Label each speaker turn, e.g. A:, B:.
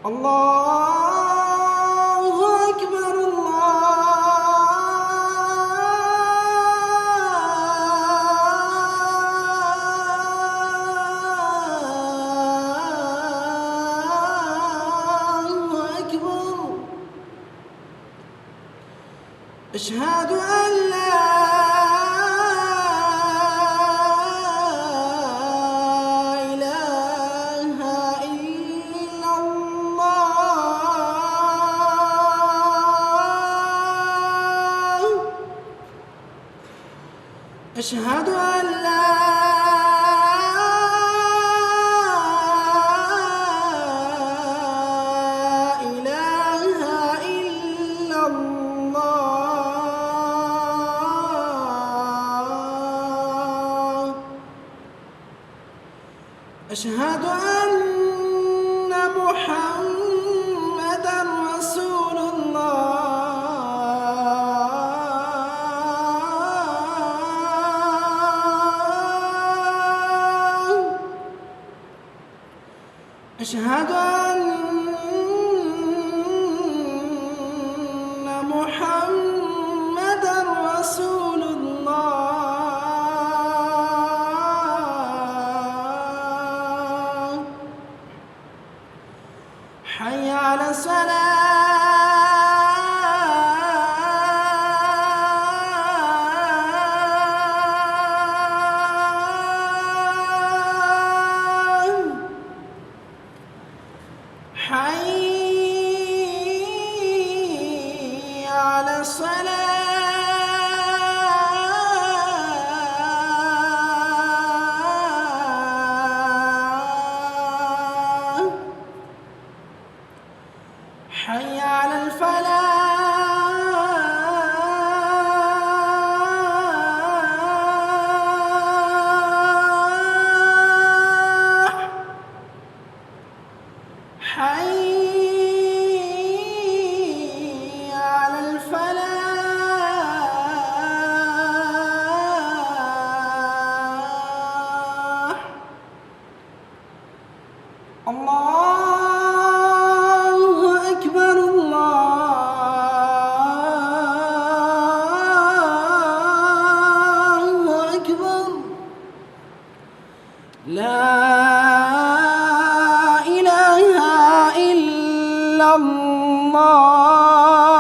A: الله أكبر الله أكبر. أشهد أن لا إله إلا الله. أشهد أن لا إله إلا الله. أشهد أن محمدًا رسول الله. أشهد أن محمدًا رسول الله. حي على الصلاة. حي على الصلاة. حي على الفلاح. حي على الفلاح. الله أكبر الله أكبر. لا إله إلا الله.